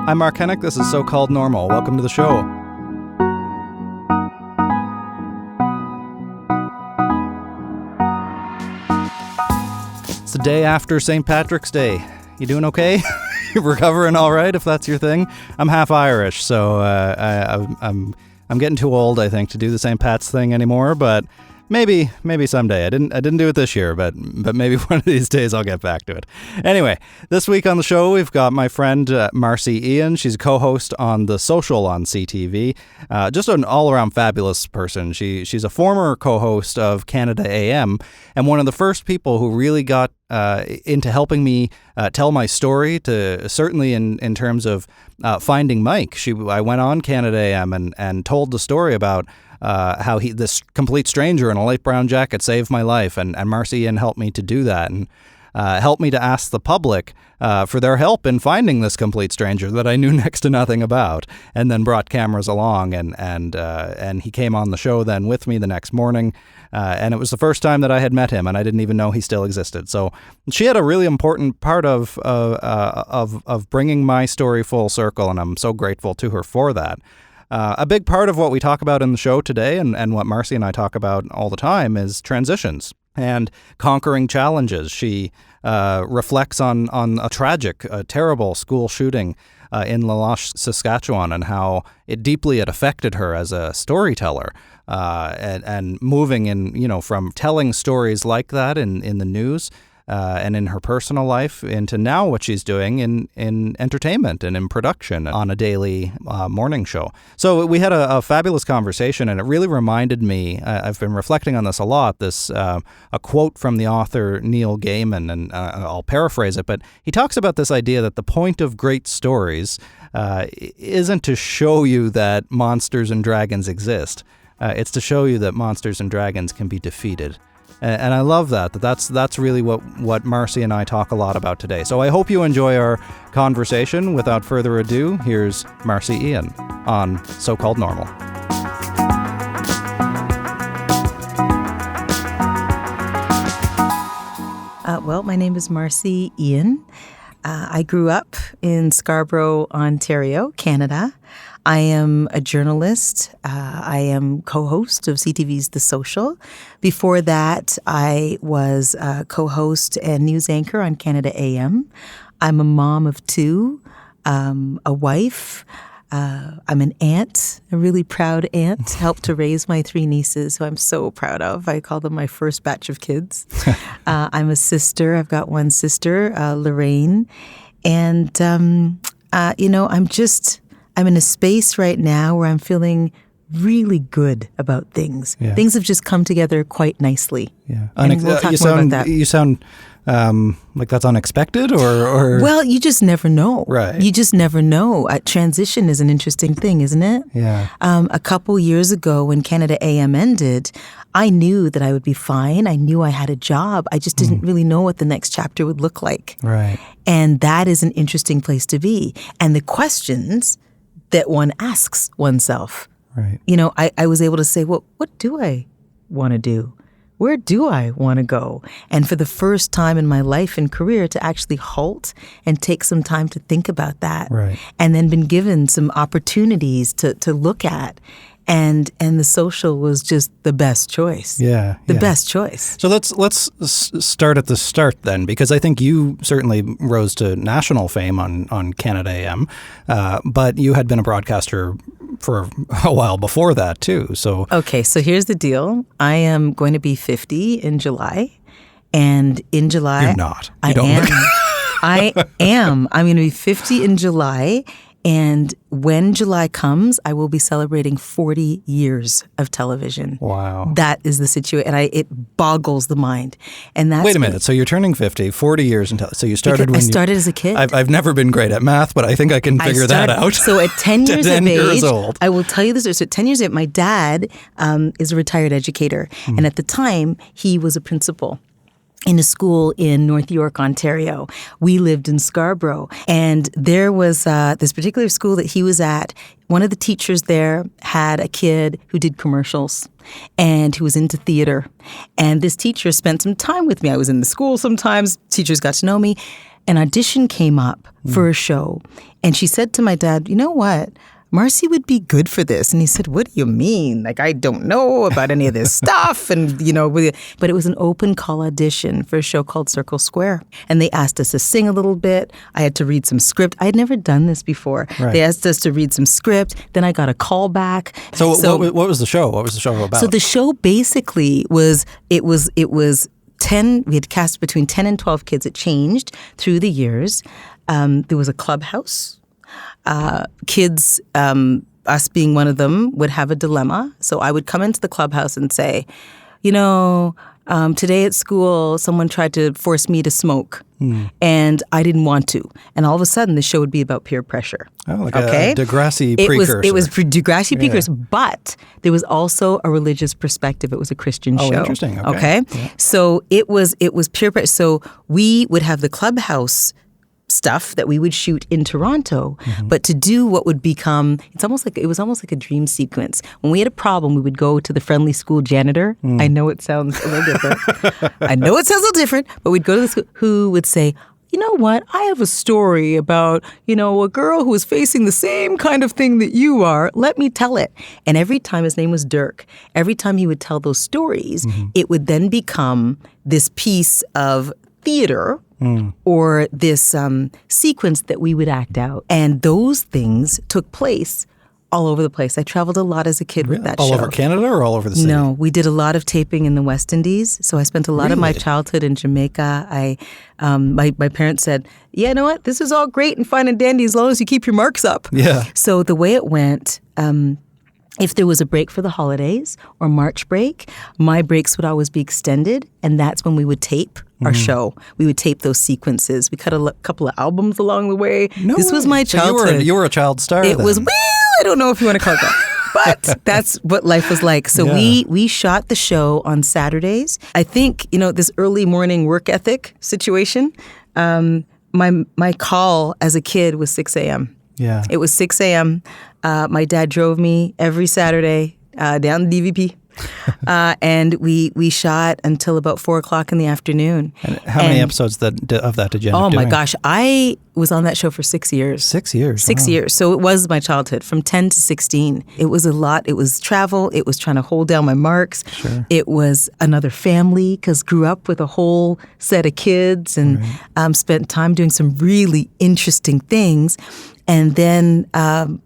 I'm Mark Hennick. This is So-Called Normal. Welcome to the show. It's the day after St. Patrick's Day. You doing okay? You recovering all right, if that's your thing? I'm half Irish, so I'm getting too old, I think, to do the St. Pat's thing anymore, but maybe someday. I didn't do it this year, but maybe one of these days I'll get back to it. Anyway, this week on the show, we've got my friend Marci Ien. She's a co-host on The Social on CTV. Just an all-around fabulous person. She's a former co-host of Canada AM, and one of the first people who really got into helping me tell my story, certainly in terms of finding Mike. I went on Canada AM and told the story about how this complete stranger in a light brown jacket saved my life, and Marci Ien helped me to do that, and helped me to ask the public for their help in finding this complete stranger that I knew next to nothing about, and then brought cameras along, and he came on the show then with me the next morning, and it was the first time that I had met him, and I didn't even know he still existed. So she had a really important part of bringing my story full circle, and I'm so grateful to her for that. A big part of what we talk about in the show today, and what Marci and I talk about all the time, is transitions and conquering challenges. She reflects on a terrible school shooting in Loche, Saskatchewan, and how it deeply had affected her as a storyteller, and moving from telling stories like that in the news and in her personal life into now what she's doing in entertainment and in production on a daily morning show. So we had a fabulous conversation, and it really reminded me, I've been reflecting on this a lot, a quote from the author Neil Gaiman, and I'll paraphrase it, but he talks about this idea that the point of great stories isn't to show you that monsters and dragons exist. It's to show you that monsters and dragons can be defeated. And I love that's really what Marci and I talk a lot about today. So I hope you enjoy our conversation. Without further ado, here's Marci Ien on So-Called Normal. Well, my name is Marci Ien. I grew up in Scarborough, Ontario, Canada. I am a journalist. I am co-host of CTV's The Social. Before that, I was a co-host and news anchor on Canada AM. I'm a mom of two, a wife. I'm an aunt, a really proud aunt, helped to raise my three nieces, who I'm so proud of. I call them my first batch of kids. I'm a sister. I've got one sister, Lorraine. And, I'm in a space right now where I'm feeling really good about things. Yeah. Things have just come together quite nicely. Yeah, and we'll talk more about that. You sound like that's unexpected, or well, you just never know. Right. You just never know. Transition is an interesting thing, isn't it? Yeah. A couple years ago, when Canada AM ended, I knew that I would be fine. I knew I had a job. I just didn't really know what the next chapter would look like. Right. And that is an interesting place to be. And the questions that one asks oneself. Right. I was able to say, well, what do I want to do? Where do I want to go? And for the first time in my life and career, to actually halt and take some time to think about that. Right. And then been given some opportunities to look at. And The Social was just the best choice. Yeah. The best choice. So let's start at the start then, because I think you certainly rose to national fame on Canada AM, but you had been a broadcaster for a while before that too. So okay, so here's the deal. I am going to be 50 in July, and in July you're not. I am. I'm going to be 50 in July. And when July comes, I will be celebrating 40 years of television. Wow. That is the situation. And it boggles the mind. And that's Wait a minute. So you're turning 50, 40 years until. So you started when I started as a kid. I've never been great at math, but I think I can figure that out. So at 10 years of age, old. I will tell you this. So at 10 years old, my dad is a retired educator. And at the time, he was a principal in a school in North York, Ontario. We lived in Scarborough. And there was this particular school that he was at. One of the teachers there had a kid who did commercials and who was into theater. And this teacher spent some time with me. I was in the school sometimes. Teachers got to know me. an audition came up for a show. And she said to my dad, you know what? Marci would be good for this. And he said, what do you mean? Like, I don't know about any of this stuff. And, you know, but it was an open call audition for a show called Circle Square. And they asked us to sing a little bit. I had to read some script. I had never done this before. Right. They asked us to read some script. Then I got a call back. So what was the show? What was the show about? So the show basically was 10, we had cast between 10 and 12 kids. It changed through the years. There was a clubhouse. Kids, us being one of them, would have a dilemma. So I would come into the clubhouse and say, you know, today at school, someone tried to force me to smoke, and I didn't want to. And all of a sudden, the show would be about peer pressure. Oh, like a Degrassi precursor. It was Degrassi precursor, but there was also a religious perspective. It was a Christian show. Oh, interesting. Okay. Yeah. So it was peer pressure. So we would have the clubhouse stuff that we would shoot in Toronto, but to do what would become, it was almost like a dream sequence. When we had a problem, we would go to the friendly school janitor. I know it sounds a little different. But we'd go to the school, who would say, you know what, I have a story about, you know, a girl who is facing the same kind of thing that you are. Let me tell it. And every time, his name was Dirk, every time he would tell those stories, it would then become this piece of theater or this sequence that we would act out. And those things took place all over the place. I traveled a lot as a kid with that all show. All over Canada or all over the city? No, we did a lot of taping in the West Indies. So I spent a lot of my childhood in Jamaica. My parents said, yeah, you know what? This is all great and fine and dandy as long as you keep your marks up. Yeah. So the way it went, if there was a break for the holidays or March break, my breaks would always be extended, and that's when we would tape our show. We would tape those sequences. We cut a couple of albums along the way. This was my childhood. So you were a child star It then. was, I don't know if you want to call it that. But that's what life was like. So we shot the show on Saturdays. I think, you know, this early morning work ethic situation, my call as a kid was 6 a.m. Yeah. It was 6 a.m. My dad drove me every Saturday down the DVP. And we shot until about 4 o'clock in the afternoon. And how many episodes of that did you end up doing? Oh my gosh, I was on that show for 6 years. 6 years? 6 years. So it was my childhood from 10 to 16. It was a lot. It was travel. It was trying to hold down my marks. Sure. It was another family because grew up with a whole set of kids and spent time doing some really interesting things. And then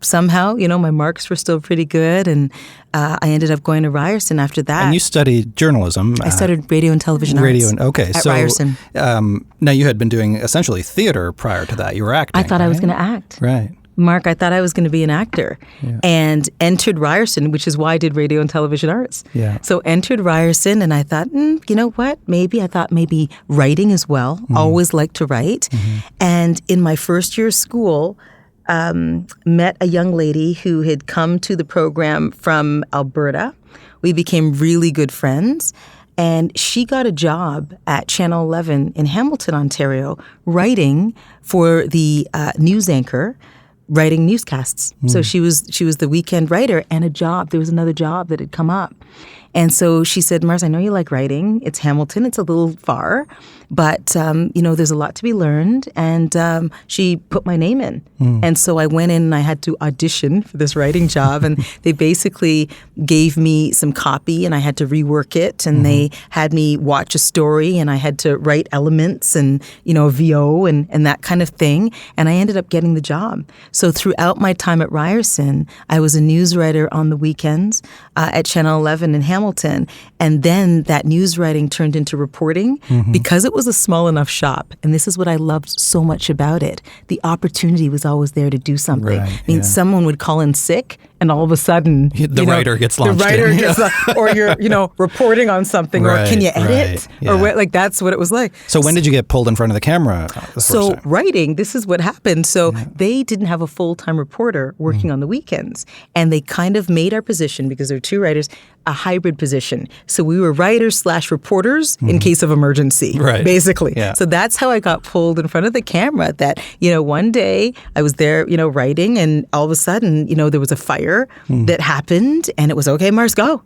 somehow, you know, my marks were still pretty good, and I ended up going to Ryerson after that. And you studied journalism. I studied radio and television arts. At Ryerson. Now you had been doing essentially theater prior to that. You were acting. I thought I was going to act. Right. Mark, I thought I was going to be an actor and entered Ryerson, which is why I did radio and television arts. Yeah. So entered Ryerson, and I thought, you know what? I thought maybe writing as well. Always liked to write. And in my first year of school, met a young lady who had come to the program from Alberta. We became really good friends. And she got a job at Channel 11 in Hamilton, Ontario, writing for the news anchor, writing newscasts. So she was the weekend writer, and there was another job that had come up. And so she said, Mars, I know you like writing. It's Hamilton. It's a little far, but, you know, there's a lot to be learned. And she put my name in. And so I went in and I had to audition for this writing job. And they basically gave me some copy and I had to rework it. And they had me watch a story and I had to write elements and, you know, VO and that kind of thing. And I ended up getting the job. So throughout my time at Ryerson, I was a news writer on the weekends at Channel 11 in Hamilton. And then that news writing turned into reporting because it was a small enough shop. And this is what I loved so much about it. The opportunity was always there to do something. Right, I mean, someone would call in sick and all of a sudden the writer gets launched. The writer gets or you're, you know, reporting on something or can you edit? Or what, like that's what it was like. So when did you get pulled in front of the camera? So writing, this is what happened. So they didn't have a full-time reporter working on the weekends. And they kind of made our position, because there were two writers, a hybrid position. So we were writers / reporters in case of emergency, basically. Yeah. So that's how I got pulled in front of the camera. That, you know, one day I was there, you know, writing, and all of a sudden, you know, there was a fire that happened, and it was, okay, Mars, go.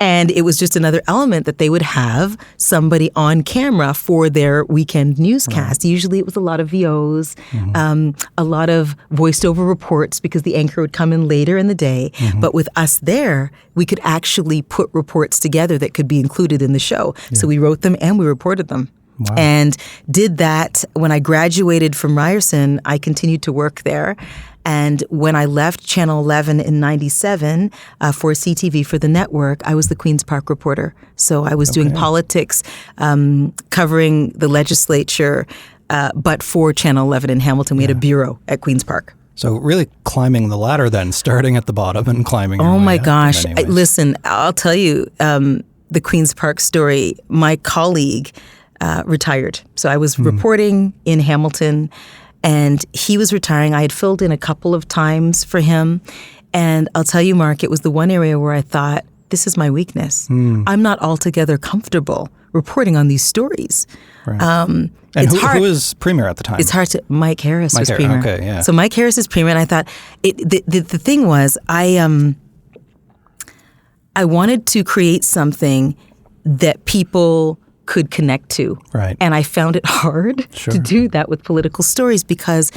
And it was just another element that they would have somebody on camera for their weekend newscast. Right. Usually it was a lot of VOs, a lot of voiced over reports because the anchor would come in later in the day. But with us there, we could actually put reports together that could be included in the show. Yeah. So we wrote them and we reported them. Wow. And did that. When I graduated from Ryerson, I continued to work there. And when I left Channel 11 in 97 for CTV for the network, I was the Queen's Park reporter. So I was doing politics, covering the legislature, but for Channel 11 in Hamilton. We had a bureau at Queen's Park. So really climbing the ladder then, starting at the bottom and climbing your way Oh my up gosh. Listen, I'll tell you the Queen's Park story. My colleague retired. So I was reporting in Hamilton, and he was retiring. I had filled in a couple of times for him. And I'll tell you, Mark, it was the one area where I thought, this is my weakness. I'm not altogether comfortable reporting on these stories. Right. And who was premier at the time? It's hard to. Mike Harris was premier. Okay, yeah. So Mike Harris is premier, and I thought the thing was I wanted to create something that people could connect to. Right. And I found it hard to do that with political stories because,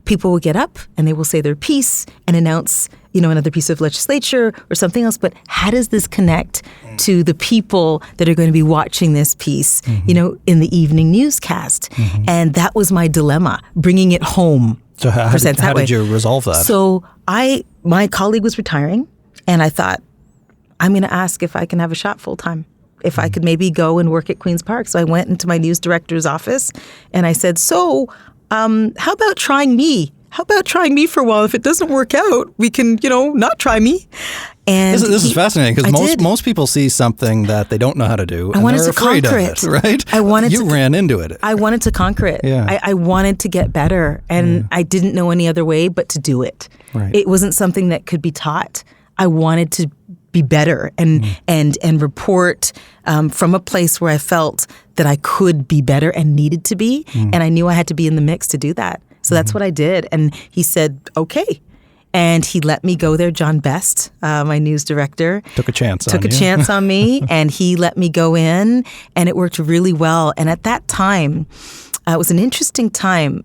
people will get up and they will say their piece and announce, another piece of legislature or something else. But how does this connect to the people that are going to be watching this piece, in the evening newscast? And that was my dilemma, bringing it home. So how did you resolve that? So my colleague was retiring, and I thought, I'm going to ask if I can have a shot full time. If I could maybe go and work at Queen's Park. So I went into my news director's office and I said, how about trying me? How about trying me for a while? If it doesn't work out, we can, not try me. And this is fascinating because most people see something that they don't know how to do and they're afraid of it, right? You ran into it. I wanted to conquer it. Yeah. I wanted to get better, and I didn't know any other way but to do it. Right. It wasn't something that could be taught. I wanted to be better and report from a place where I felt that I could be better and needed to be. And I knew I had to be in the mix to do that. So that's what I did. And he said, okay. And he let me go there. John Best, my news director, took a chance on me, and he let me go in, and it worked really well. And at that time, it was an interesting time.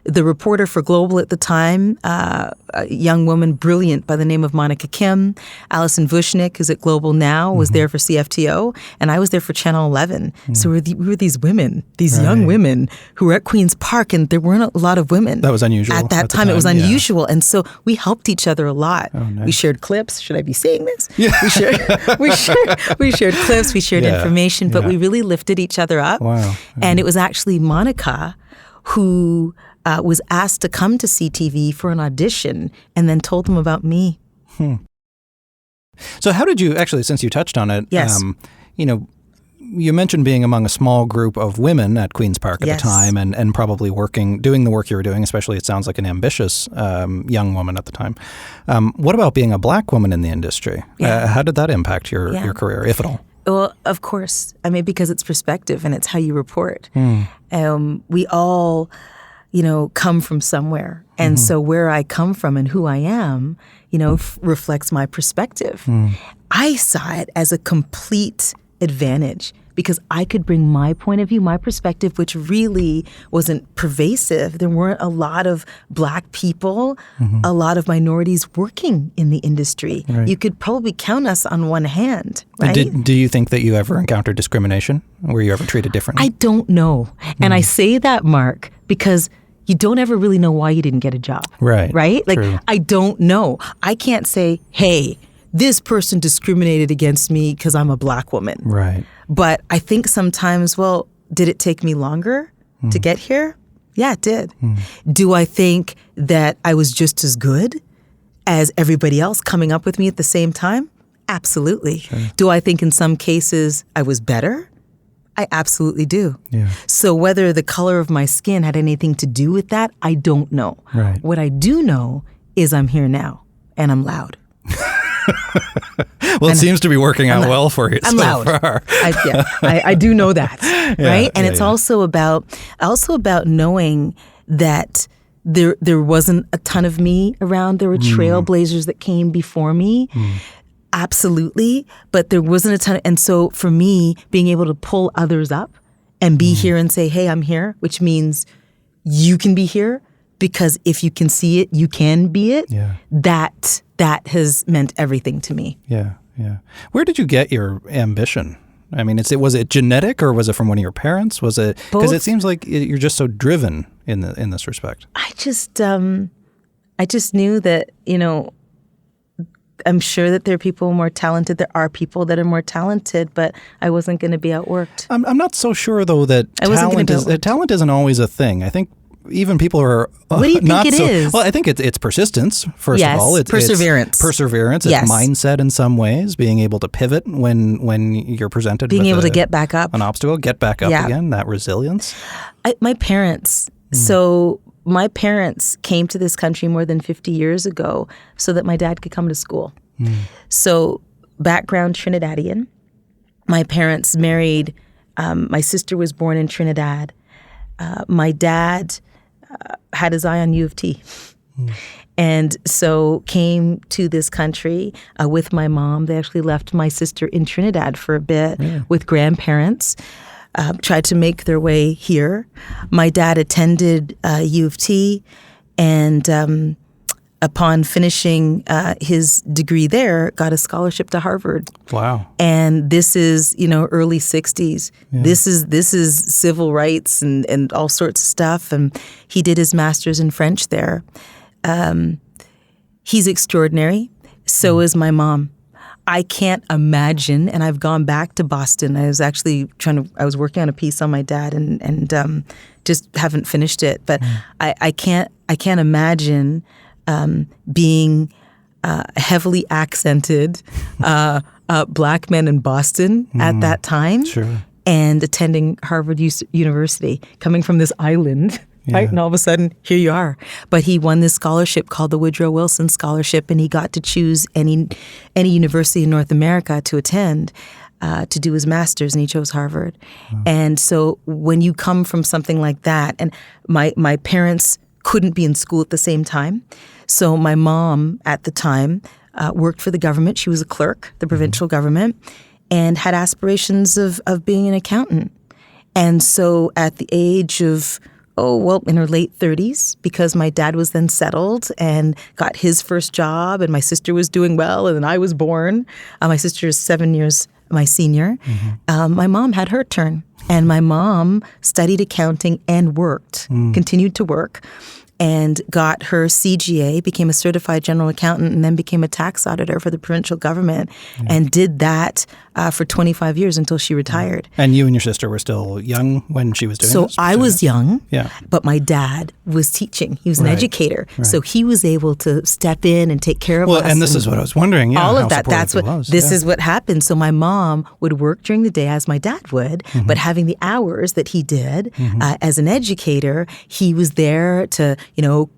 The reporter for Global at the time, a young woman, brilliant, by the name of Monica Kim. Alison Vushnick, who's at Global now, was there for CFTO, and I was there for Channel 11. So we were these women, these young women who were at Queen's Park, and there weren't a lot of women. That was unusual. At that time, it was unusual. And so we helped each other a lot. Oh, nice. We shared clips. Should I be saying this? Yeah. We shared clips. We shared information, but we really lifted each other up. Wow. And it was actually Monica who was asked to come to CTV for an audition and then told them about me. So how did you, actually, since you touched on it, yes. You mentioned being among a small group of women at Queen's Park at the time and probably doing the work you were doing, especially it sounds like an ambitious young woman at the time. What about being a black woman in the industry? Yeah. How did that impact your career, if at all? Well, of course. I mean, because it's perspective and it's how you report. We all, come from somewhere. And so where I come from and who I am, reflects my perspective. I saw it as a complete advantage because I could bring my point of view, my perspective, which really wasn't pervasive. There weren't a lot of black people, a lot of minorities working in the industry. Right. You could probably count us on one hand, right? Do you think that you ever encountered discrimination? Were you ever treated differently? I don't know. And I say that, Mark, because you don't ever really know why you didn't get a job. Right. Right? Like, True. I don't know. I can't say, hey, this person discriminated against me because I'm a black woman. Right. But I think sometimes, did it take me longer to get here? Yeah, it did. Do I think that I was just as good as everybody else coming up with me at the same time? Absolutely. Sure. Do I think in some cases I was better? I absolutely do. Yeah. So whether the color of my skin had anything to do with that, I don't know. Right. What I do know is I'm here now and I'm loud. Well, it seems to be working out well for you I'm so loud. far. I do know that, right? And it's also also about knowing that there wasn't a ton of me around. There were trailblazers that came before me. Absolutely. But there wasn't a ton. And so for me, being able to pull others up and be here and say, hey, I'm here, which means you can be here, because if you can see it, you can be it. Yeah. That has meant everything to me. Yeah. Yeah. Where did you get your ambition? I mean, was it genetic, or was it from one of your parents? Was it, because it seems like you're just so driven in this respect. I just knew that, I'm sure that there are people more talented. There are people that are more talented, but I wasn't going to be outworked. I'm not so sure, though, that talent isn't always a thing. I think even people who are what do you think it is? Well, I think it's persistence, first of all. It's perseverance. Perseverance. It's mindset in some ways, being able to pivot when you're presented with able to get back up. An obstacle, get back up again, that resilience. My parents, so my parents came to this country more than 50 years ago so that my dad could come to school. So background Trinidadian. My parents married. My sister was born in Trinidad. My dad had his eye on U of T. And so came to this country with my mom. They actually left my sister in Trinidad for a bit with grandparents. Tried to make their way here. My dad attended U of T, and upon finishing his degree there, got a scholarship to Harvard. Wow! And this is early '60s. Yeah. This is civil rights and all sorts of stuff. And he did his master's in French there. He's extraordinary. So is my mom. I can't imagine, and I've gone back to Boston. I was actually I was working on a piece on my dad and just haven't finished it. But I can't imagine being heavily accented black men in Boston at that time, and attending Harvard University, coming from this island. Yeah. Right, and all of a sudden, here you are. But he won this scholarship called the Woodrow Wilson Scholarship, and he got to choose any university in North America to attend to do his master's, and he chose Harvard. And so when you come from something like that, and my parents couldn't be in school at the same time, so my mom at the time worked for the government. She was a clerk, the provincial government, and had aspirations of being an accountant. And so at the age of in her late 30s, because my dad was then settled and got his first job, and my sister was doing well, and then I was born. My sister is 7 years my senior. My mom had her turn, and my mom studied accounting and worked, continued to work, and got her CGA, became a certified general accountant, and then became a tax auditor for the provincial government, and did that for 25 years until she retired. And you and your sister were still young when she was doing this? So I was young, yeah, but my dad was teaching. He was an educator. Right. So he was able to step in and take care of us. Well, and this is what I was wondering. All of that. That's what this is what happened. So my mom would work during the day as my dad would, but having the hours that he did as an educator, he was there to,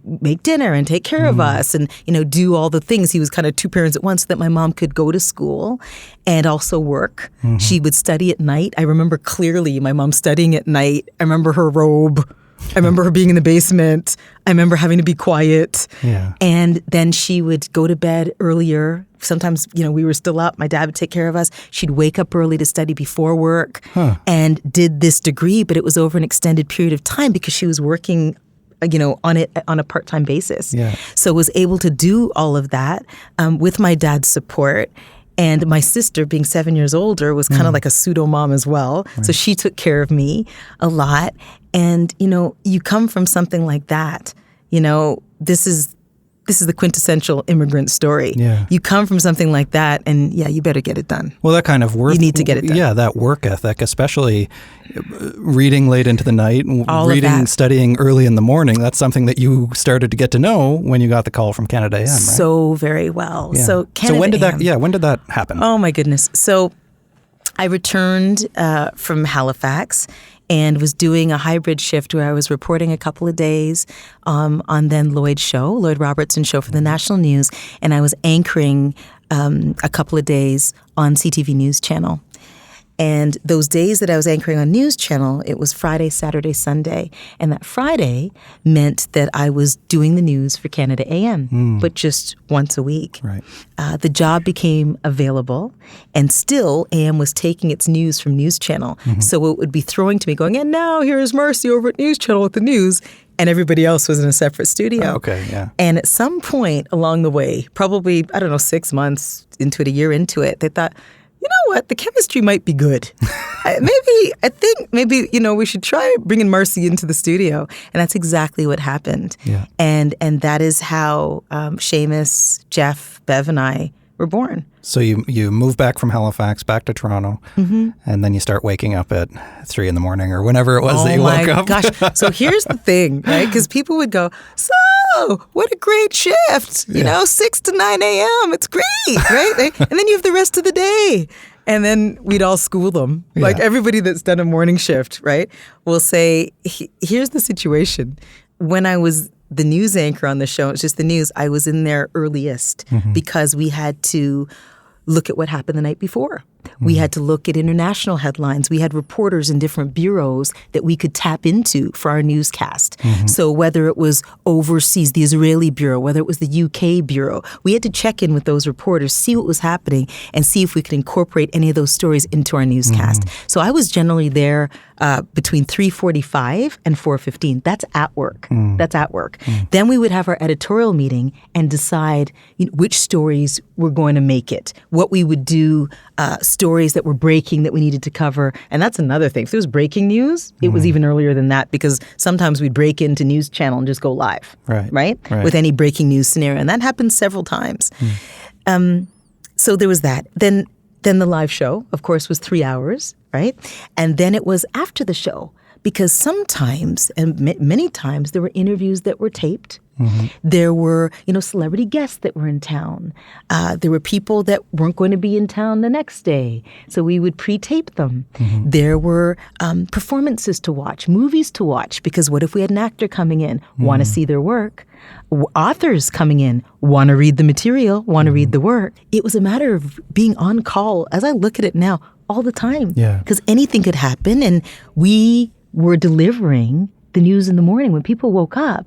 make dinner and take care of us and, do all the things. He was kind of two parents at once, so that my mom could go to school and also work. She would study at night. I remember clearly my mom studying at night. I remember her robe. I remember her being in the basement. I remember having to be quiet. Yeah. And then she would go to bed earlier. Sometimes, we were still up. My dad would take care of us. She'd wake up early to study before work and did this degree, but it was over an extended period of time because she was working on a part-time basis. Yeah. So was able to do all of that with my dad's support. And my sister, being 7 years older, was kind of like a pseudo-mom as well. Right. So she took care of me a lot. And, you come from something like that. This is the quintessential immigrant story. Yeah. You come from something like that, and you better get it done. Well, that kind of work. You need to get it done. Yeah, that work ethic, especially reading late into the night, studying early in the morning. That's something that you started to get to know when you got the call from Canada Ien, right? So very well. Yeah. So when did that happen? Oh my goodness. So I returned from Halifax and was doing a hybrid shift where I was reporting a couple of days on then Lloyd Robertson show for the National News, and I was anchoring a couple of days on CTV News Channel. And those days that I was anchoring on News Channel, it was Friday, Saturday, Sunday. And that Friday meant that I was doing the news for Canada AM, but just once a week. Right. The job became available, and still AM was taking its news from News Channel. So it would be throwing to me going, and now here's Marci over at News Channel with the news. And everybody else was in a separate studio. Okay, yeah. And at some point along the way, probably, 6 months into it, a year into it, they thought, you know what, the chemistry might be good. I think maybe, we should try bringing Marci into the studio. And that's exactly what happened. Yeah. And that is how Seamus, Jeff, Bev, and I were born. So you move back from Halifax back to Toronto, and then you start waking up at 3 a.m. or whenever it was that you woke up. Oh my gosh. So here's the thing, right? Because people would go, so what a great shift, 6 to 9 a.m. It's great, right? And then you have the rest of the day. And then we'd all school them. Like everybody that's done a morning shift, right, will say, here's the situation. When I was the news anchor on the show, it's just the news, I was in there earliest because we had to look at what happened the night before. We had to look at international headlines. We had reporters in different bureaus that we could tap into for our newscast. So whether it was overseas, the Israeli bureau, whether it was the UK bureau, we had to check in with those reporters, see what was happening, and see if we could incorporate any of those stories into our newscast. So I was generally there between 3:45 and 4:15. That's at work. That's at work. Then we would have our editorial meeting and decide which stories were going to make it, what we would do, stories that were breaking that we needed to cover. And that's another thing. If there was breaking news, it was even earlier than that, because sometimes we'd break into News Channel and just go live, right? With any breaking news scenario. And that happened several times. So there was that. Then the live show, of course, was 3 hours, right? And then it was after the show, because sometimes, and many times, there were interviews that were taped. There were, celebrity guests that were in town. There were people that weren't going to be in town the next day, so we would pre-tape them. There were performances to watch, movies to watch, because what if we had an actor coming in, want to see their work? Authors coming in, want to read the material, want to read the work. It was a matter of being on call, as I look at it now, all the time. Because anything could happen, and we were delivering the news in the morning when people woke up.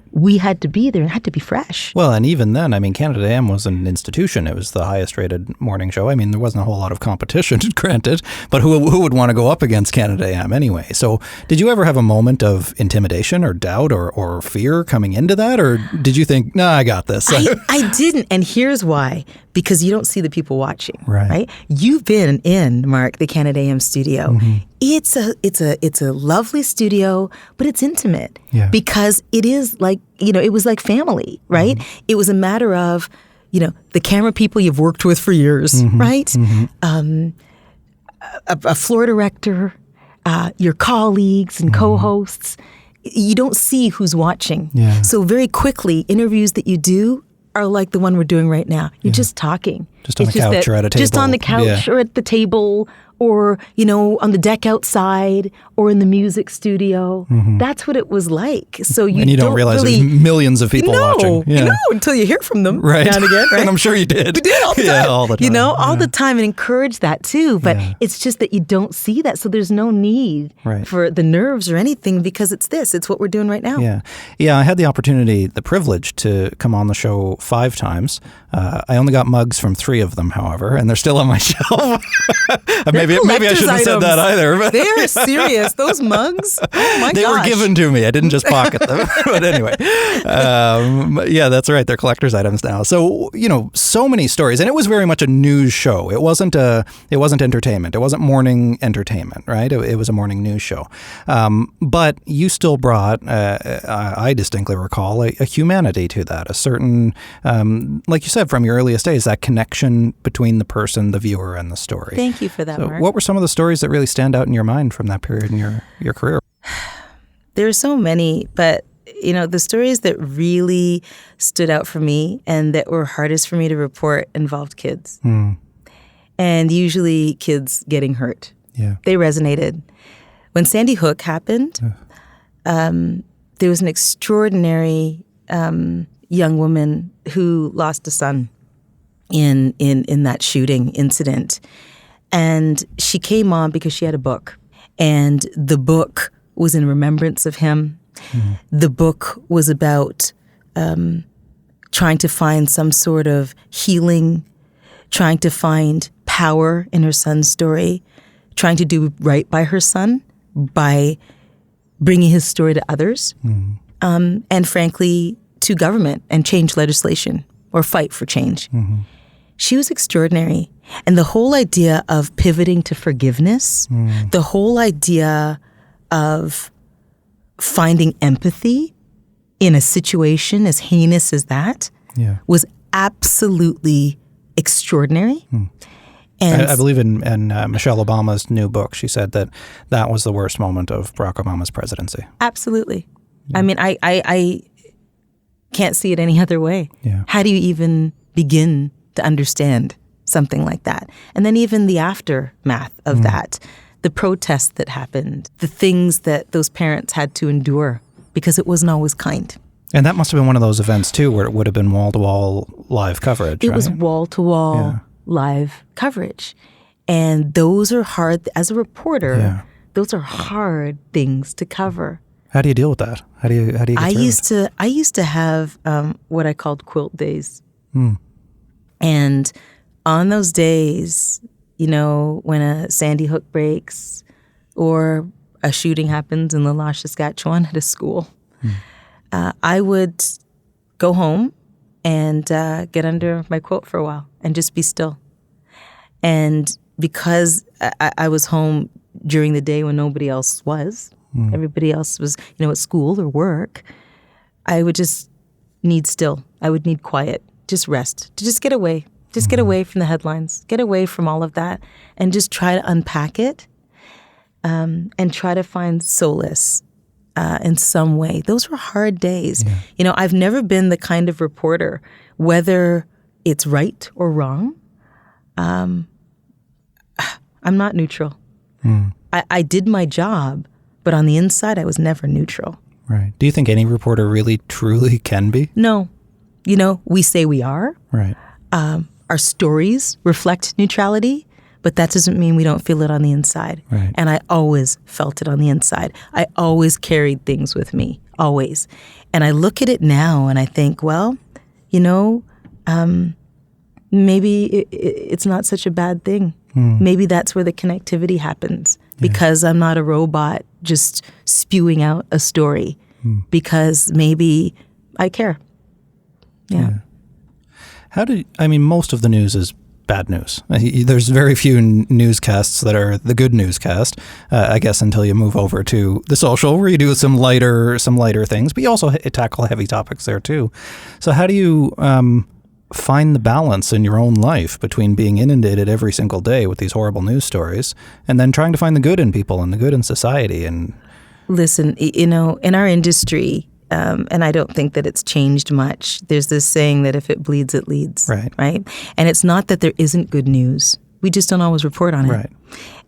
We had to be there and had to be fresh. Well, and even then, Canada AM was an institution. It was the highest rated morning show. There wasn't a whole lot of competition, granted, but who would want to go up against Canada AM anyway? So did you ever have a moment of intimidation or doubt or fear coming into that? Or did you think, no, I got this? I didn't. And here's why. Because you don't see the people watching, right? You've been in, Mark, the Canada AM studio. It's a lovely studio, but it's intimate because it is like, it was like family, right? It was a matter of, the camera people you've worked with for years, right? A floor director, your colleagues and co-hosts. You don't see who's watching. So very quickly, interviews that you do are like the one we're doing right now. You're just talking. Just on the couch or at a table. Just on the couch or at the table, or, on the deck outside, or in the music studio. That's what it was like. So and you don't realize there's millions of people watching. Until you hear from them now and again, right? And I'm sure you did. We did all the time. All the time. All the time, and encourage that too. But it's just that you don't see that. So there's no need for the nerves or anything, because it's what we're doing right now. Yeah, I had the opportunity, the privilege to come on the show 5 times. I only got mugs from 3 of them, however, and they're still on my shelf. Maybe I shouldn't have said that either. But they're serious. Those mugs, oh my gosh. They were given to me. I didn't just pocket them. But anyway, that's right. They're collector's items now. So, so many stories. And it was very much a news show. It wasn't entertainment. It wasn't morning entertainment, right? It was a morning news show. But you still brought, I distinctly recall, a humanity to that, a certain, like you said, from your earliest days, that connection between the person, the viewer, and the story. Thank you for that, Mark. What were some of the stories that really stand out in your mind from that period in your career? There are so many, but the stories that really stood out for me and that were hardest for me to report involved kids. And usually kids getting hurt. They resonated. When Sandy Hook happened, there was an extraordinary young woman who lost a son in that shooting incident. And she came on because she had a book. And the book was in remembrance of him. The book was about trying to find some sort of healing, trying to find power in her son's story, trying to do right by her son by bringing his story to others, and frankly, to government and change legislation or fight for change. She was extraordinary. And the whole idea of pivoting to forgiveness, the whole idea of finding empathy in a situation as heinous as that was absolutely extraordinary. And I believe in Michelle Obama's new book, she said that was the worst moment of Barack Obama's presidency. Absolutely. I mean, I can't see it any other way. How do you even begin to understand something like that? And then even the aftermath of that, the protests that happened, the things that those parents had to endure because it wasn't always kind. And that must have been one of those events, too, where it would have been wall-to-wall live coverage, It was wall-to-wall live coverage. And those are hard, as a reporter, those are hard things to cover. How do you deal with that? How do you get through it? I used to have what I called quilt days. And on those days, you know, when a Sandy Hook breaks or a shooting happens in the Loche, Saskatchewan at a school, I would go home and get under my quilt for a while and just be still. And because I was home during the day when nobody else was, everybody else was, you know, at school or work, I would just need still. I would need quiet, just rest, to just get away. Just get away from the headlines, get away from all of that, and just try to unpack it and try to find solace in some way. Those were hard days. You know, I've never been the kind of reporter, whether it's right or wrong, I'm not neutral. I did my job, but on the inside, I was never neutral. Right. Do you think any reporter really, truly can be? No. You know, we say we are. Right. Our stories reflect neutrality, but that doesn't mean we don't feel it on the inside. Right. And I always felt it on the inside. I always carried things with me, always. And I look at it now and I think, well, you know, maybe it's not such a bad thing. Maybe that's where the connectivity happens because I'm not a robot just spewing out a story because maybe I care. Yeah. Most of the news is bad news. There's very few newscasts that are the good newscast, I guess, until you move over to the social where you do some lighter things, but you also tackle heavy topics there too. So how do you find the balance in your own life between being inundated every single day with these horrible news stories and then trying to find the good in people and the good in society? And listen, you know, in our industry, and I don't think that it's changed much. There's this saying that if it bleeds, it leads. Right? And it's not that there isn't good news. We just don't always report on it. Right.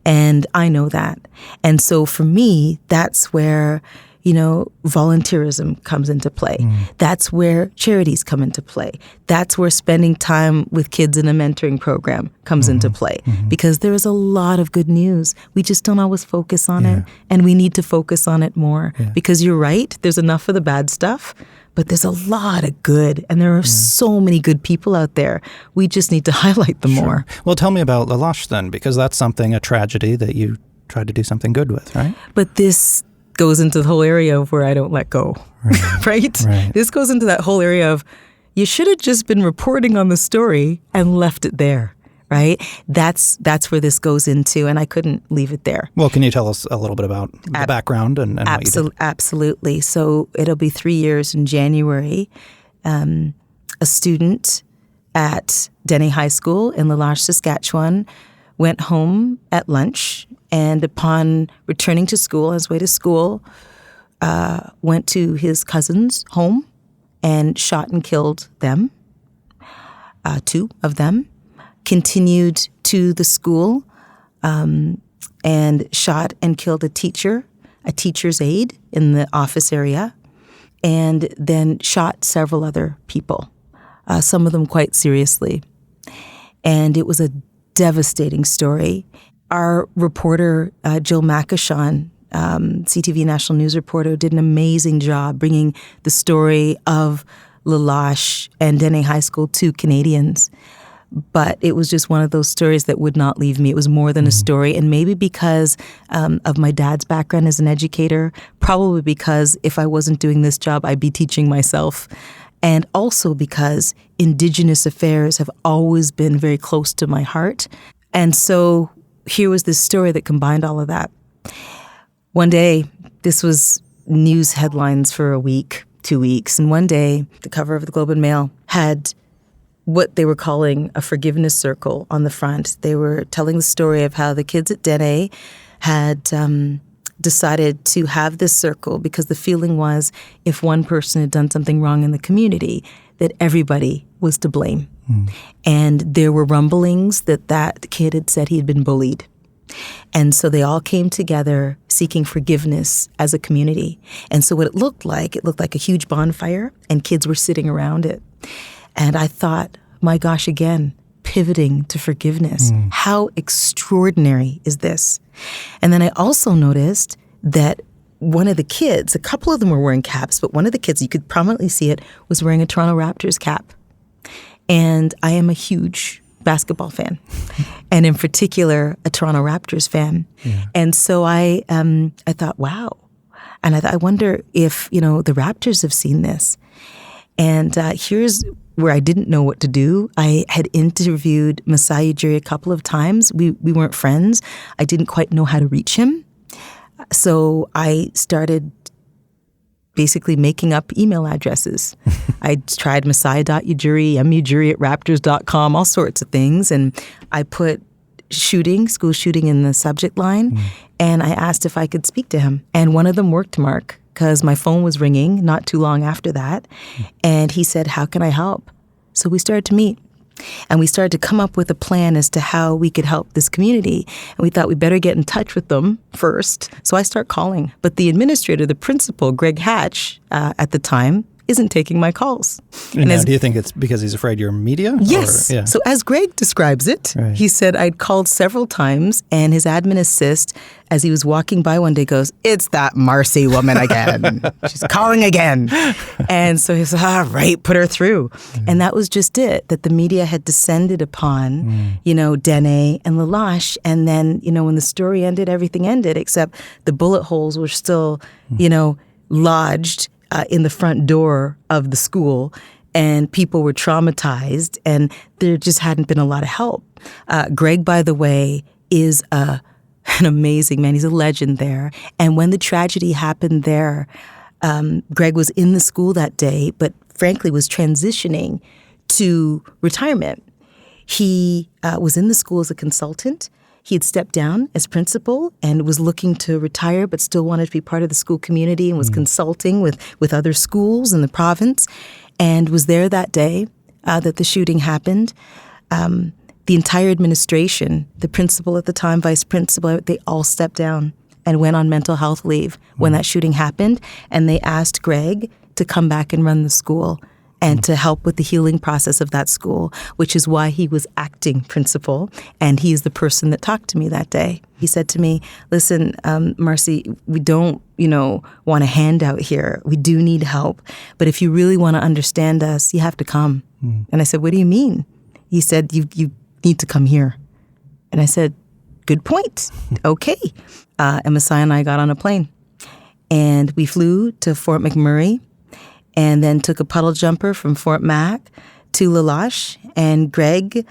And I know that. And so for me, that's where, you know, volunteerism comes into play. That's where charities come into play. That's where spending time with kids in a mentoring program comes into play. Because there is a lot of good news. We just don't always focus on it. And we need to focus on it more. Because you're right, there's enough of the bad stuff, but there's a lot of good. And there are so many good people out there. We just need to highlight them more. Well, tell me about Loche then, because that's a tragedy that you tried to do something good with, right? But this goes into the whole area of where I don't let go, right? This goes into that whole area of you should have just been reporting on the story and left it there, right? That's where this goes into, and I couldn't leave it there. Well, can you tell us a little bit about the background and what you did? Absolutely. So it'll be 3 years in January. A student at Denny High School in Loche, Saskatchewan, went home at lunch, and upon returning to school, on his way to school, went to his cousin's home and shot and killed them, 2 of them, continued to the school and shot and killed a teacher's aide in the office area, and then shot several other people, some of them quite seriously. And it was a devastating story. Our reporter, Jill Makashon, CTV National News reporter, did an amazing job bringing the story of Loche and Dene High School to Canadians. But it was just one of those stories that would not leave me. It was more than a story. And maybe because of my dad's background as an educator, probably because if I wasn't doing this job, I'd be teaching myself. And also because Indigenous affairs have always been very close to my heart. And so here was this story that combined all of that. One day, this was news headlines for a week, 2 weeks. And one day, the cover of the Globe and Mail had what they were calling a forgiveness circle on the front. They were telling the story of how the kids at Dene had decided to have this circle because the feeling was if one person had done something wrong in the community, that everybody was to blame. And there were rumblings that kid had said he had been bullied. And so they all came together seeking forgiveness as a community. And so what it looked like a huge bonfire, and kids were sitting around it. And I thought, my gosh, again, pivoting to forgiveness. How extraordinary is this? And then I also noticed that one of the kids, a couple of them were wearing caps, but one of the kids, you could prominently see it, was wearing a Toronto Raptors cap. And I am a huge basketball fan, and in particular, a Toronto Raptors fan. Yeah. And so I thought, wow. And I wonder if, the Raptors have seen this. And here's where I didn't know what to do. I had interviewed Masai Ujiri a couple of times. We weren't friends. I didn't quite know how to reach him. So I started basically making up email addresses. I tried Masai.Ujiri, mujiri@raptors.com, all sorts of things. And I put school shooting in the subject line. And I asked if I could speak to him. And one of them worked, Mark, because my phone was ringing not too long after that. And he said, how can I help? So we started to meet. And we started to come up with a plan as to how we could help this community. And we thought we better get in touch with them first. So I start calling. But the administrator, the principal, Greg Hatch, at the time, isn't taking my calls. And now, do you think it's because he's afraid you're media? Yes. Yeah. So as Greg describes it, right. He said, I'd called several times, and his admin assist, as he was walking by one day, goes, it's that Marci woman again. She's calling again. And so he said, all right, put her through. And that was just it, that the media had descended upon, Dene and Loche. And then, when the story ended, everything ended, except the bullet holes were still, lodged in the front door of the school, and people were traumatized, and there just hadn't been a lot of help. Greg, by the way, is an amazing man. He's a legend there. And when the tragedy happened there, Greg was in the school that day, but frankly was transitioning to retirement. He was in the school as a consultant. He had stepped down as principal and was looking to retire, but still wanted to be part of the school community and was consulting with other schools in the province, and was there that day that the shooting happened. The entire administration, the principal at the time, vice principal, they all stepped down and went on mental health leave when that shooting happened. And they asked Greg to come back and run the school and to help with the healing process of that school, which is why he was acting principal. And he is the person that talked to me that day. He said to me, listen, Marci, we don't, want a handout here. We do need help. But if you really want to understand us, you have to come. And I said, what do you mean? He said, you need to come here. And I said, good point. Okay. And Masai and I got on a plane. And we flew to Fort McMurray, and then took a puddle jumper from Fort Mac to Loche. And Greg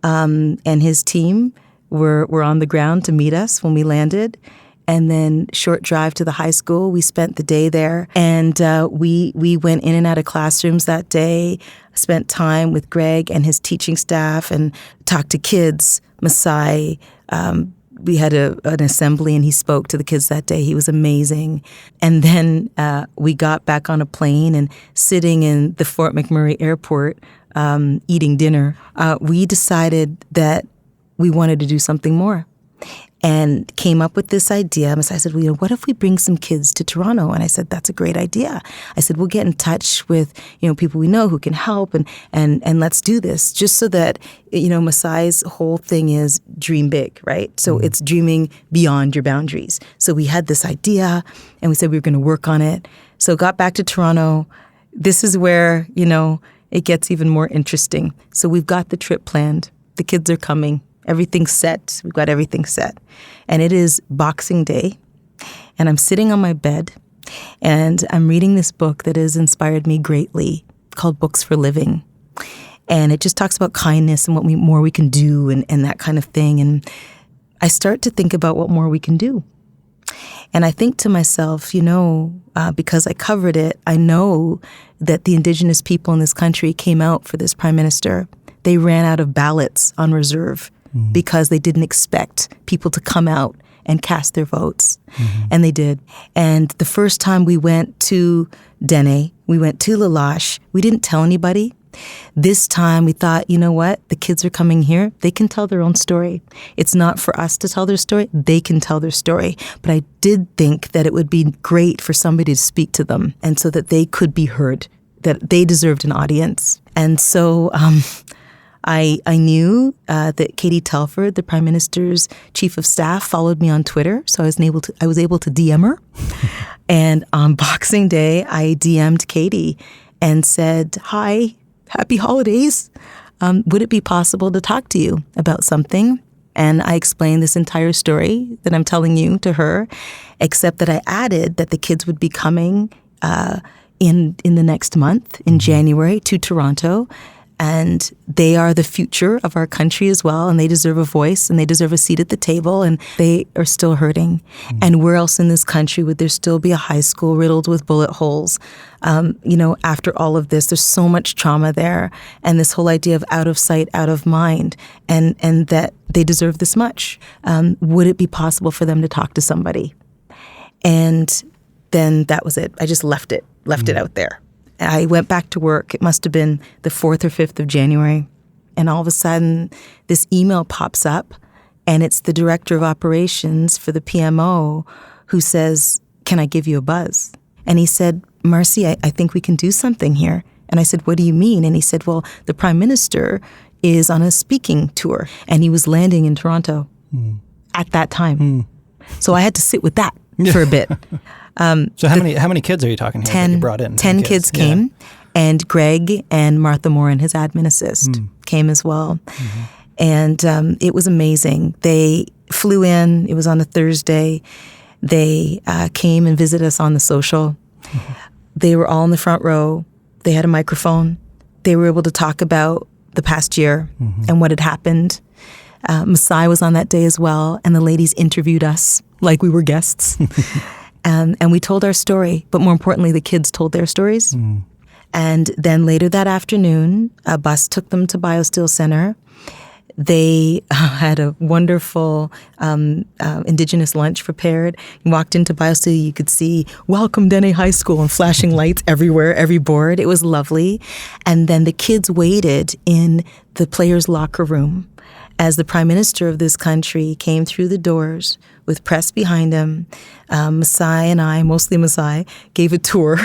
and his team were on the ground to meet us when we landed. And then short drive to the high school. We spent the day there. And we went in and out of classrooms that day, spent time with Greg and his teaching staff, and talked to kids. Masai, we had an assembly, and he spoke to the kids that day. He was amazing. And then we got back on a plane, and sitting in the Fort McMurray airport, eating dinner, we decided that we wanted to do something more. and came up with this idea. I said, well, what if we bring some kids to Toronto? And I said, that's a great idea. I said, we'll get in touch with, people we know who can help and let's do this, just so that, Masai's whole thing is dream big, right? So it's dreaming beyond your boundaries. So we had this idea and we said we were going to work on it. So got back to Toronto. This is where, it gets even more interesting. So we've got the trip planned. The kids are coming. Everything's set. We've got everything set. And it is Boxing Day. And I'm sitting on my bed and I'm reading this book that has inspired me greatly called Books for Living. And it just talks about kindness and what more we can do and that kind of thing. And I start to think about what more we can do. And I think to myself, because I covered it, I know that the Indigenous people in this country came out for this prime minister. They ran out of ballots on reserve because they didn't expect people to come out and cast their votes. And they did. And the first time we went to Dene, we went to Loche, we didn't tell anybody. This time we thought, you know what? The kids are coming here. They can tell their own story. It's not for us to tell their story. They can tell their story. But I did think that it would be great for somebody to speak to them and so that they could be heard, that they deserved an audience. And so I knew that Katie Telford, the Prime Minister's chief of staff, followed me on Twitter. So I was able to DM her. And on Boxing Day, I DM'd Katie and said, hi, happy holidays. Would it be possible to talk to you about something? And I explained this entire story that I'm telling you to her, except that I added that the kids would be coming in the next month, in January, to Toronto. And they are the future of our country as well, and they deserve a voice, and they deserve a seat at the table, and they are still hurting. And where else in this country would there still be a high school riddled with bullet holes? After all of this, there's so much trauma there, and this whole idea of out of sight, out of mind, and that they deserve this much. Would it be possible for them to talk to somebody? And then that was it. I just left it out there. I went back to work. It must have been the 4th or 5th of January. And all of a sudden, this email pops up, and it's the director of operations for the PMO who says, can I give you a buzz? And he said, Marci, I think we can do something here. And I said, what do you mean? And he said, well, the Prime Minister is on a speaking tour, and he was landing in Toronto at that time. So I had to sit with that for a bit. So how many kids are you talking here that you brought in? 10 kids came, and Greg and Martha Morin, his admin assist, came as well. And it was amazing. They flew in. It was on a Thursday. They came and visited us on the social. They were all in the front row. They had a microphone. They were able to talk about the past year and what had happened. Masai was on that day as well, and the ladies interviewed us like we were guests. And we told our story, but more importantly, the kids told their stories. And then later that afternoon, a bus took them to BioSteel Center. They had a wonderful Indigenous lunch prepared. You walked into BioSteel, you could see Welcome Dene High School and flashing lights everywhere, every board. It was lovely. And then the kids waited in the players' locker room as the Prime Minister of this country came through the doors with press behind him. Masai and I, mostly Masai, gave a tour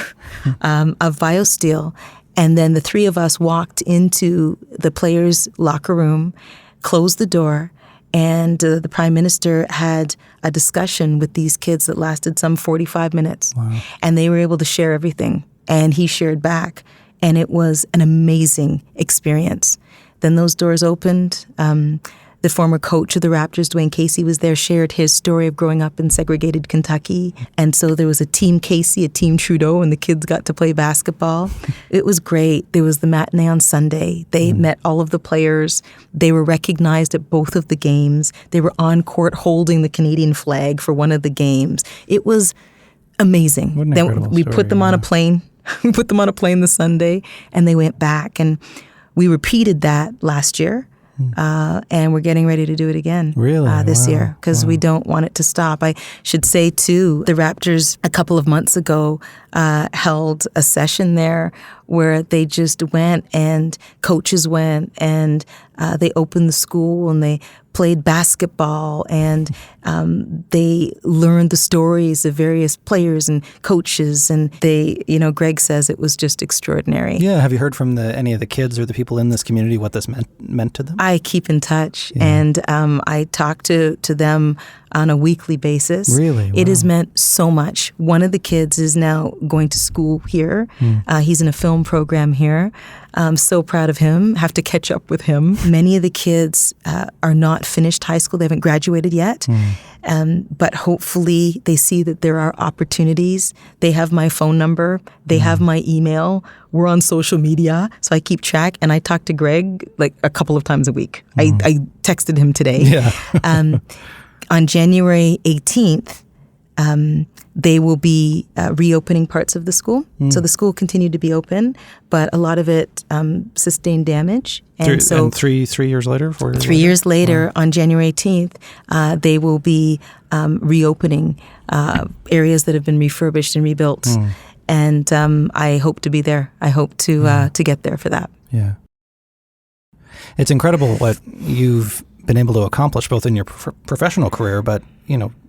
of BioSteel. And then the three of us walked into the players' locker room, closed the door, and the Prime Minister had a discussion with these kids that lasted some 45 minutes. Wow. And they were able to share everything. And he shared back. And it was an amazing experience. Then those doors opened. The former coach of the Raptors, Dwayne Casey, was there, shared his story of growing up in segregated Kentucky. And so there was a Team Casey, a Team Trudeau, and the kids got to play basketball. It was great. There was the matinee on Sunday. They met all of the players. They were recognized at both of the games. They were on court holding the Canadian flag for one of the games. It was amazing. What an then incredible we story, put them on a plane. We put them on a plane the Sunday, and they went back. And we repeated that last year. And we're getting ready to do it again this year because we don't want it to stop. I should say, too, the Raptors a couple of months ago held a session there where they just went and coaches went and they opened the school and they played basketball and they learned the stories of various players and coaches. And they, Greg says it was just extraordinary. Yeah. Have you heard from any of the kids or the people in this community what this meant to them? I keep in touch and I talk to them on a weekly basis. Really? Wow. It has meant so much. One of the kids is now going to school here. He's in a film program here. I'm so proud of him. Have to catch up with him. Many of the kids are not finished high school. They haven't graduated yet. But hopefully they see that there are opportunities. They have my phone number. They have my email. We're on social media. So I keep track. And I talk to Greg like a couple of times a week. I texted him today. Yeah. On January 18th, they will be reopening parts of the school. So the school continued to be open, but a lot of it sustained damage. And three years later, 4 years 3 years later, on January 18th, they will be reopening areas that have been refurbished and rebuilt. And I hope to be there. I hope to get there for that. Yeah. It's incredible what you've been able to accomplish both in your professional career, but,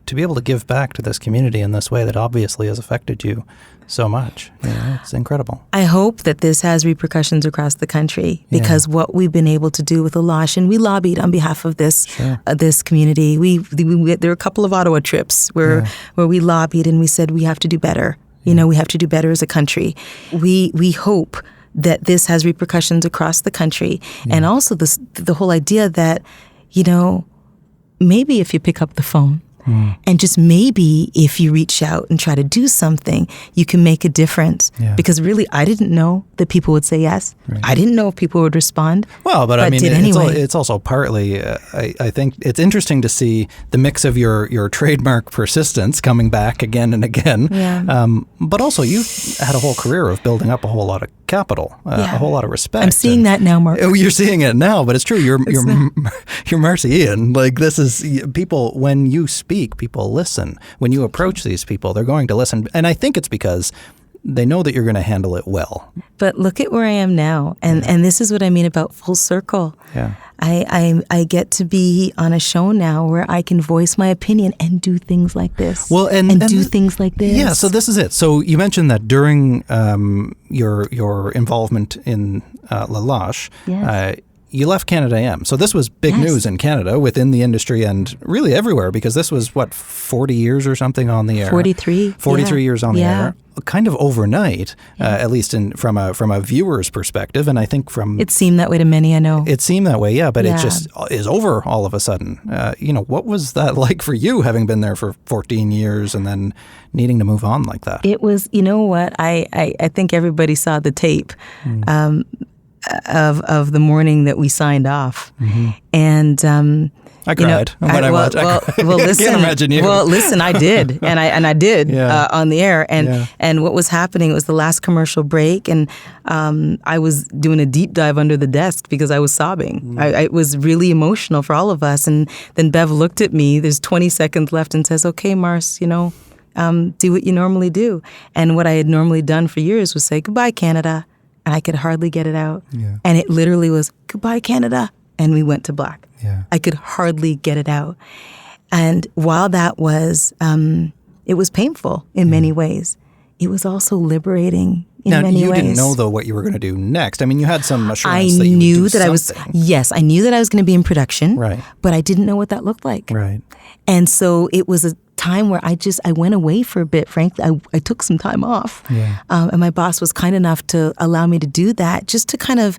to be able to give back to this community in this way that obviously has affected you so much. It's incredible. I hope that this has repercussions across the country because what we've been able to do with the Loche, and we lobbied on behalf of this this community. There were a couple of Ottawa trips where we lobbied and we said we have to do better. We have to do better as a country. We hope that this has repercussions across the country, and also the whole idea that maybe if you pick up the phone. And just maybe if you reach out and try to do something, you can make a difference. Because really, I didn't know that people would say yes. Right. I didn't know if people would respond. Well, but I mean, anyway. It's also partly, I think it's interesting to see the mix of your trademark persistence coming back again and again. Yeah. But also, you had a whole career of building up a whole lot of capital, a whole lot of respect. I'm seeing that now, Mark. You're seeing it now, but it's true. You're Marci Ien. Like, this is people, when you speak, people listen. When you approach these people, they're going to listen. And I think it's because they know that you're going to handle it well. But look at where I am now. And this is what I mean about full circle. Yeah. I get to be on a show now where I can voice my opinion and do things like this. Well, and do things like this. Yeah, so this is it. So you mentioned that during your involvement in La Loche, you left Canada AM. So this was big news in Canada within the industry and really everywhere because this was, 40 years or something on the air? 43. 43 years on the air. Kind of overnight, at least from a viewer's perspective. And I think it seemed that way to many, I know. It seemed that way, but it just is over all of a sudden. What was that like for you, having been there for 14 years and then needing to move on like that? It was, you know what, I think everybody saw the tape. Of the morning that we signed off. And I cried when I watched. Well, listen, I can't imagine you. Well, listen, I did, and I did on the air. And what was happening was the last commercial break, and I was doing a deep dive under the desk because I was sobbing. It was really emotional for all of us. And then Bev looked at me. There's 20 seconds left, and says, "Okay, Mars, do what you normally do." And what I had normally done for years was say, "Goodbye, Canada." And I could hardly get it out. Yeah. And it literally was, "Goodbye, Canada." And we went to black. Yeah. I could hardly get it out. And while that was, it was painful in many ways, it was also liberating in many ways. Now, you didn't know, though, what you were going to do next. I mean, you had some assurance that you would do that something. I knew that I was going to be in production. Right. But I didn't know what that looked like. Right. And so it was a time where I went away for a bit, frankly. I took some time off. Yeah. And my boss was kind enough to allow me to do that just to kind of,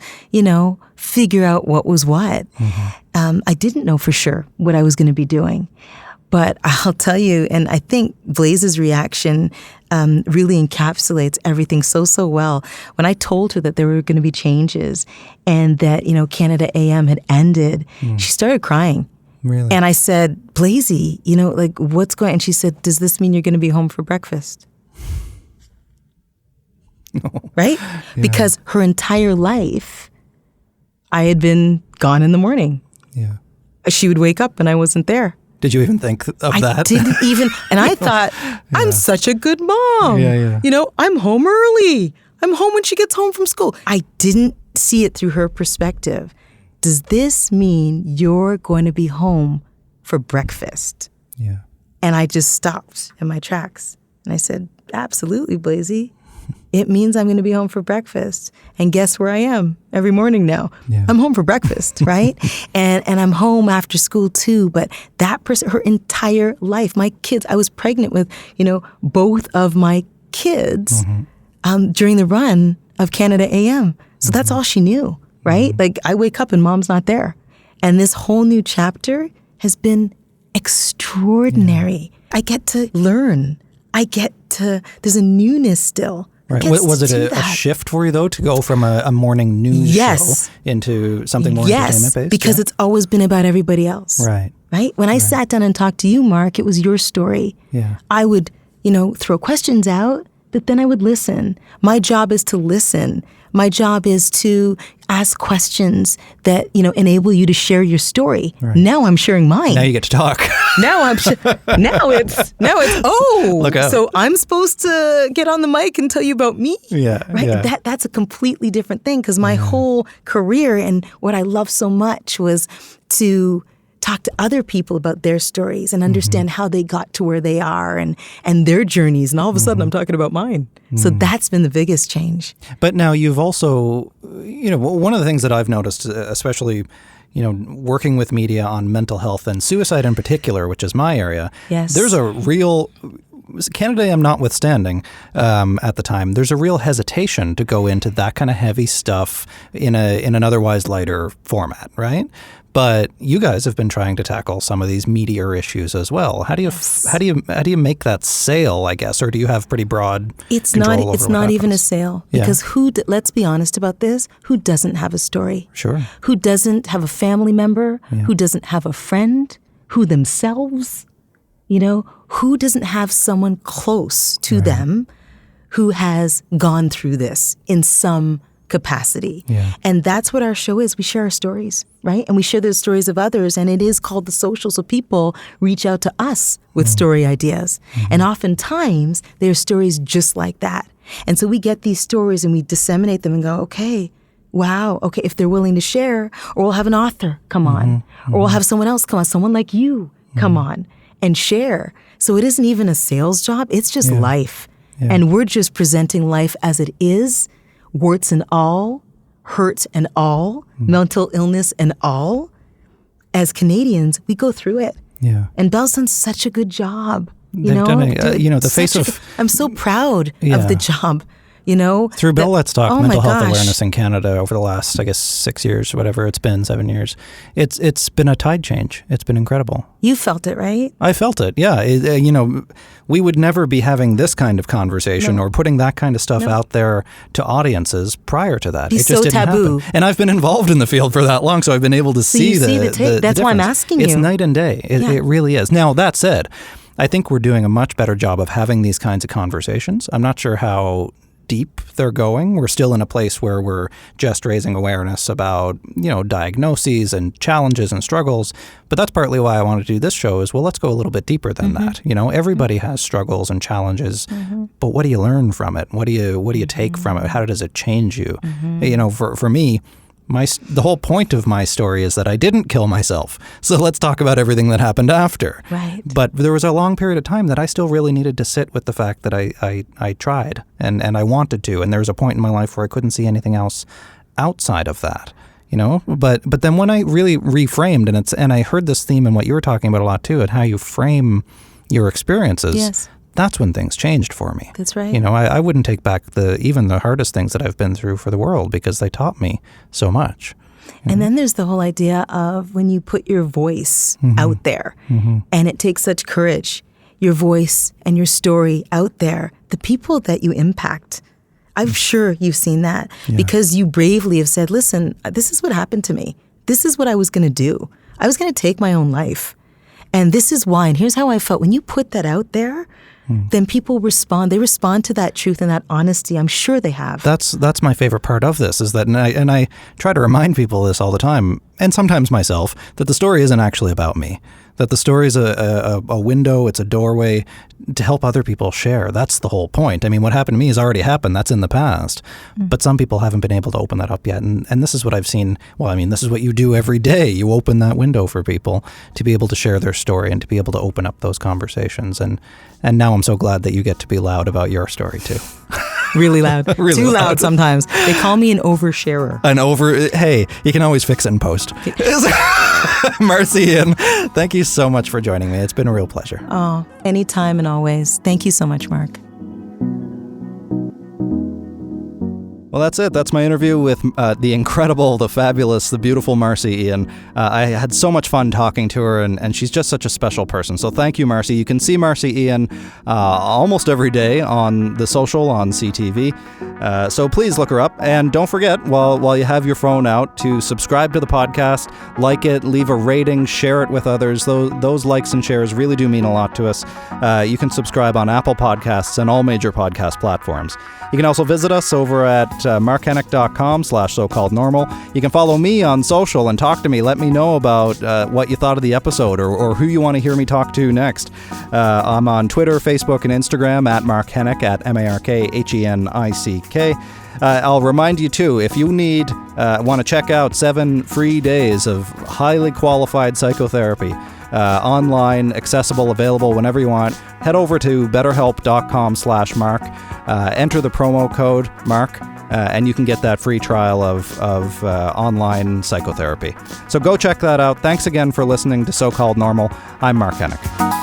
figure out what was what. I didn't know for sure what I was going to be doing. But I'll tell you, and I think Blaze's reaction really encapsulates everything so well. When I told her that there were going to be changes and that, Canada AM had ended, she started crying. Really? And I said, "Blazy, what's going on?" And she said, "Does this mean you're going to be home for breakfast?" No. Right? Yeah. Because her entire life, I had been gone in the morning. Yeah. She would wake up and I wasn't there. Did you even think of that? I didn't even. And I thought, I'm such a good mom. Yeah. I'm home early. I'm home when she gets home from school. I didn't see it through her perspective. Does this mean you're going to be home for breakfast? Yeah. And I just stopped in my tracks. And I said, absolutely, Blazy. It means I'm going to be home for breakfast. And guess where I am every morning now? Yeah. I'm home for breakfast, right? and I'm home after school too. But that person, her entire life, my kids, I was pregnant with, both of my kids during the run of Canada AM. So that's all she knew, right? Like I wake up and mom's not there. And this whole new chapter has been extraordinary. I get to learn. There's a newness still. Right. Was it a shift for you, though, to go from a morning news show into something more entertainment-based? Yes, because it's always been about everybody else. Right. When I sat down and talked to you, Mark, it was your story. Yeah. I would, throw questions out, but then I would listen. My job is to listen. My job is to ask questions that, enable you to share your story. Right. Now I'm sharing mine. Now you get to talk. Now it's Look out. So I'm supposed to get on the mic and tell you about me. Yeah. Right? Yeah. That's a completely different thing because my whole career and what I loved so much was to talk to other people about their stories and understand how they got to where they are and their journeys. And all of a sudden I'm talking about mine. So that's been the biggest change. But now you've also, one of the things that I've noticed, especially, working with media on mental health and suicide in particular, which is my area, yes. There's a real, Canada AM notwithstanding at the time, there's a real hesitation to go into that kind of heavy stuff in an otherwise lighter format, right? But you guys have been trying to tackle some of these meatier issues as well. How do you make that sale, I guess, or do you have pretty broad control over It's not even a sale because let's be honest about this, who doesn't have a story? Sure. Who doesn't have a family member? Yeah. Who doesn't have a friend? Who themselves? Who doesn't have someone close to them who has gone through this in some capacity. Yeah. And that's what our show is. We share our stories, right? And we share the stories of others, and it is called The Social. So people reach out to us with story ideas. And oftentimes, they're stories just like that. And so we get these stories and we disseminate them and go, okay, wow, okay, if they're willing to share, or we'll have an author come on, or we'll have someone else come on, someone like you come on and share. So it isn't even a sales job. It's just life. Yeah. And we're just presenting life as it is, warts and all, hurt and all, mental illness and all. As Canadians, we go through it. Yeah. And Belle's done such a good job. I'm so proud of the job. Through Bell Let's Talk Mental Health Awareness in Canada over the last, 6 years, whatever it's been, 7 years. It's been a tide change. It's been incredible. You felt it, right? I felt it, yeah. We would never be having this kind of conversation or putting that kind of stuff out there to audiences prior to that. It just didn't taboo. Happen. And I've been involved in the field for that long, so I've been able to see the That's why I'm asking you. It's night and day. It really is. Now, that said, I think we're doing a much better job of having these kinds of conversations. I'm not sure how deep they're going. We're still in a place where we're just raising awareness about, diagnoses and challenges and struggles. But that's partly why I want to do this show is, well, let's go a little bit deeper than that. Everybody has struggles and challenges, but what do you learn from it? What do you take from it? How does it change you? For me, the whole point of my story is that I didn't kill myself. So let's talk about everything that happened after. Right. But there was a long period of time that I still really needed to sit with the fact that I tried and I wanted to. And there was a point in my life where I couldn't see anything else outside of that. But then when I really reframed, and I heard this theme in what you were talking about a lot too, and how you frame your experiences. Yes. That's when things changed for me. That's right. I wouldn't take back even the hardest things that I've been through for the world because they taught me so much. And then there's the whole idea of when you put your voice out there, and it takes such courage, your voice and your story out there, the people that you impact. I'm sure you've seen that because you bravely have said, listen, this is what happened to me. This is what I was going to do. I was going to take my own life. And this is why. And here's how I felt. When you put that out there, then people respond. They respond to that truth and that honesty. I'm sure they have. That's my favorite part of this is that, and I try to remind people this all the time, and sometimes myself, that the story isn't actually about me. That the story is a window, it's a doorway to help other people share. That's the whole point. I mean, what happened to me has already happened. That's in the past. But some people haven't been able to open that up yet. And this is what I've seen. Well, I mean, this is what you do every day. You open that window for people to be able to share their story and to be able to open up those conversations. And now I'm so glad that you get to be loud about your story too. Really loud. Really Too loud. loud sometimes. They call me an oversharer. Hey, you can always fix it in post. Marci Ien, thank you so much for joining me. It's been a real pleasure. Oh, anytime and always. Thank you so much, Mark. Well, that's it. That's my interview with the incredible, the fabulous, the beautiful Marci Ien. I had so much fun talking to her, and she's just such a special person. So thank you, Marci. You can see Marci Ien almost every day on the social, on CTV. So please look her up. And don't forget, while you have your phone out, to subscribe to the podcast, like it, leave a rating, share it with others. Those likes and shares really do mean a lot to us. You can subscribe on Apple Podcasts and all major podcast platforms. You can also visit us over at markhennick.com/socallednormal. You can follow me on social and talk to me. Let me know about what you thought of the episode or who you want to hear me talk to next. I'm on Twitter, Facebook, and Instagram at Mark Hennick, at MarkHennick. I'll remind you too, if you want to check out 7 free days of highly qualified psychotherapy, online, accessible, available whenever you want, head over to betterhelp.com/Mark, enter the promo code Mark, and you can get that free trial of online psychotherapy. So go check that out. Thanks again for listening to So Called Normal. I'm Mark Hennick.